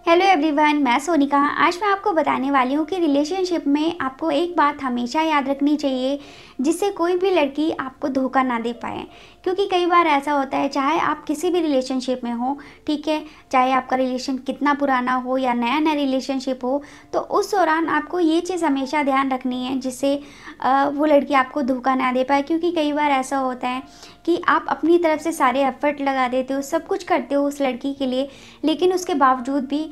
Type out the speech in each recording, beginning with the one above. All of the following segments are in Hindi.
हेलो एवरीवन, मैं सोनिका। आज मैं आपको बताने वाली हूँ कि रिलेशनशिप में आपको एक बात हमेशा याद रखनी चाहिए, जिससे कोई भी लड़की आपको धोखा ना दे पाए। क्योंकि कई बार ऐसा होता है, चाहे आप किसी भी रिलेशनशिप में हो, ठीक है, चाहे आपका रिलेशन कितना पुराना हो या नया नया रिलेशनशिप हो, तो उस दौरान आपको ये चीज़ हमेशा ध्यान रखनी है, जिससे वो लड़की आपको धोखा ना दे पाए। क्योंकि कई बार ऐसा होता है कि आप अपनी तरफ से सारे एफर्ट लगा देते हो, सब कुछ करते हो उस लड़की के लिए, लेकिन उसके बावजूद भी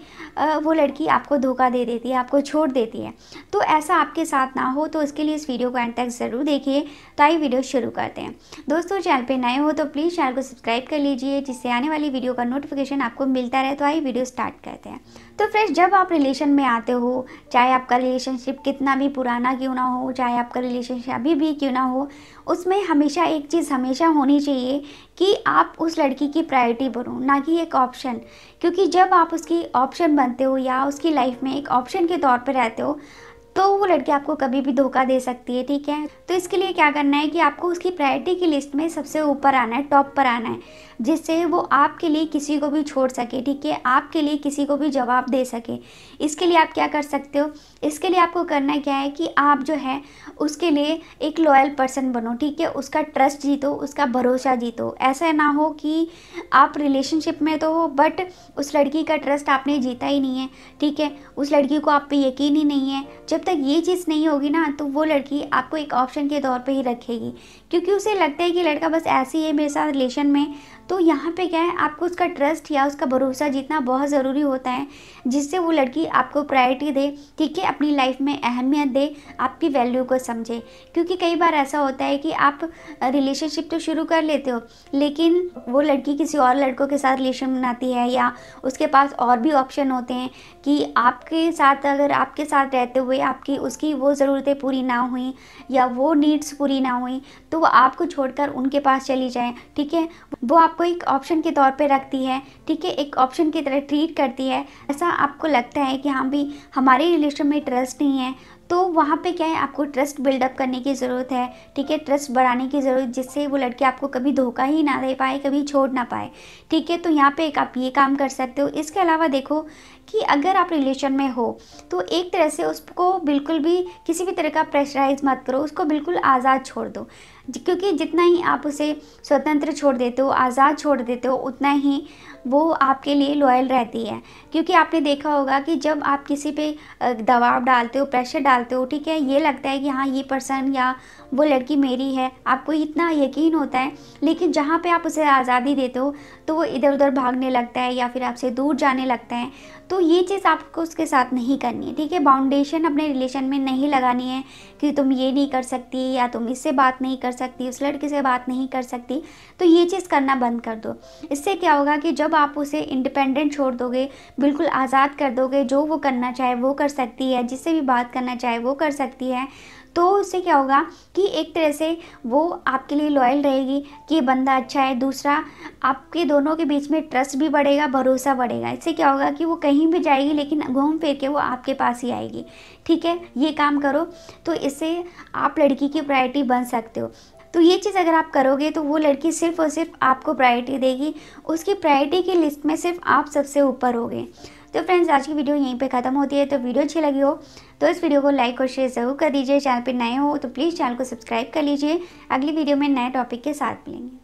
वो लड़की आपको धोखा दे देती है, आपको छोड़ देती है। तो ऐसा आपके साथ ना हो, तो इसके लिए इस वीडियो को एंड तक ज़रूर देखिए। तो आइए वीडियो शुरू करते हैं। दोस्तों, चैनल पे नए हो तो प्लीज़ चैनल को सब्सक्राइब कर लीजिए, जिससे आने वाली वीडियो का नोटिफिकेशन आपको मिलता रहे। तो आइए वीडियो स्टार्ट करते हैं। तो फ्रेंड्स, जब आप रिलेशन में आते हो, चाहे आपका रिलेशनशिप कितना भी पुराना क्यों ना हो, चाहे आपका रिलेशनशिप अभी भी क्यों ना हो, उसमें हमेशा एक चीज़ हमेशा होनी चाहिए कि आप उस लड़की की प्रायोरिटी बनो, ना कि एक ऑप्शन। क्योंकि जब आप उसकी ऑप्शन बनते हो या उसकी लाइफ में एक ऑप्शन के तौर पे रहते हो, तो वो लड़की आपको कभी भी धोखा दे सकती है, ठीक है। तो इसके लिए क्या करना है कि आपको उसकी प्रायोरिटी की लिस्ट में सबसे ऊपर आना है, टॉप पर आना है, जिससे वो आपके लिए किसी को भी छोड़ सके, ठीक है, आपके लिए किसी को भी जवाब दे सके। इसके लिए आप क्या कर सकते हो, इसके लिए आपको करना क्या है कि आप जो है उसके लिए एक लॉयल पर्सन बनो, ठीक है, उसका ट्रस्ट जीतो, उसका भरोसा जीतो। ऐसा ना हो कि आप रिलेशनशिप में तो हो, बट उस लड़की का ट्रस्ट आपने जीता ही नहीं है, ठीक है, उस लड़की को आप पे यकीन ही नहीं है। जब तक ये चीज़ नहीं होगी ना, तो वो लड़की आपको एक ऑप्शन के तौर पे ही रखेगी, क्योंकि उसे लगता है कि लड़का बस ऐसे ही है मेरे साथ रिलेशन में। तो यहाँ पे क्या है, आपको उसका ट्रस्ट या उसका भरोसा जीतना बहुत ज़रूरी होता है, जिससे वो लड़की आपको प्रायोरिटी दे, ठीक है, अपनी लाइफ में अहमियत दे, आपकी वैल्यू को समझे। क्योंकि कई बार ऐसा होता है कि आप रिलेशनशिप तो शुरू कर लेते हो, लेकिन वो लड़की किसी और लड़कों के साथ रिलेशन बनाती है, या उसके पास और भी ऑप्शन होते हैं कि आपके साथ, अगर आपके साथ रहते हुए आपकी उसकी वो ज़रूरतें पूरी ना हुई या वो नीड्स पूरी ना हुई, तो वो आपको छोड़कर उनके पास चली जाए, ठीक है। वो आपको एक ऑप्शन के तौर पे रखती है, ठीक है, एक ऑप्शन की तरह ट्रीट करती है। ऐसा आपको लगता है कि हाँ भी हमारे रिलेशन में ट्रस्ट नहीं है, तो वहाँ पे क्या है, आपको ट्रस्ट बिल्डअप करने की ज़रूरत है, ठीक है, ट्रस्ट बढ़ाने की ज़रूरत, जिससे वो लड़की आपको कभी धोखा ही ना दे पाए, कभी छोड़ ना पाए, ठीक है। तो यहाँ पे एक आप ये काम कर सकते हो। इसके अलावा देखो कि अगर आप रिलेशन में हो, तो एक तरह से उसको बिल्कुल भी किसी भी तरह का प्रेशराइज मत करो, उसको बिल्कुल आज़ाद छोड़ दो। क्योंकि जितना ही आप उसे स्वतंत्र छोड़ देते हो, आज़ाद छोड़ देते हो, उतना ही वो आपके लिए लॉयल रहती है। क्योंकि आपने देखा होगा कि जब आप किसी पे दबाव डालते हो, प्रेशर डालते हो, ठीक है, ये लगता है कि हाँ ये पर्सन या वो लड़की मेरी है, आपको इतना यकीन होता है, लेकिन जहाँ पे आप उसे आज़ादी देते हो, तो वो इधर उधर भागने लगता है या फिर आपसे दूर जाने लगता है। तो ये चीज़ आपको उसके साथ नहीं करनी है, ठीक है। बाउंडेशन अपने रिलेशन में नहीं लगानी है कि तुम ये नहीं कर सकती, या तुम इससे बात नहीं कर सकती, उस लड़के से बात नहीं कर सकती। तो ये चीज़ करना बंद कर दो। इससे क्या होगा कि जब आप उसे इंडिपेंडेंट छोड़ दोगे, बिल्कुल आज़ाद कर दोगे, जो वो करना चाहे वो कर सकती है, जिससे भी बात करना चाहे वो कर सकती है, तो उससे क्या होगा कि एक तरह से वो आपके लिए लॉयल रहेगी कि ये बंदा अच्छा है। दूसरा, आपके दोनों के बीच में ट्रस्ट भी बढ़ेगा, भरोसा बढ़ेगा। इससे क्या होगा कि वो कहीं भी जाएगी, लेकिन घूम फिर के वो आपके पास ही आएगी, ठीक है। ये काम करो, तो इससे आप लड़की की प्रायोरिटी बन सकते हो। तो ये चीज़ अगर आप करोगे, तो वो लड़की सिर्फ़ और सिर्फ आपको प्रायोरिटी देगी, उसकी प्रायोरिटी की लिस्ट में सिर्फ आप सबसे ऊपर होगे। तो फ्रेंड्स, आज की वीडियो यहीं पे ख़त्म होती है। तो वीडियो अच्छी लगी हो तो इस वीडियो को लाइक और शेयर ज़रूर कर दीजिए। चैनल पे नए हो तो प्लीज़ चैनल को सब्सक्राइब कर लीजिए। अगली वीडियो में नए टॉपिक के साथ मिलेंगे।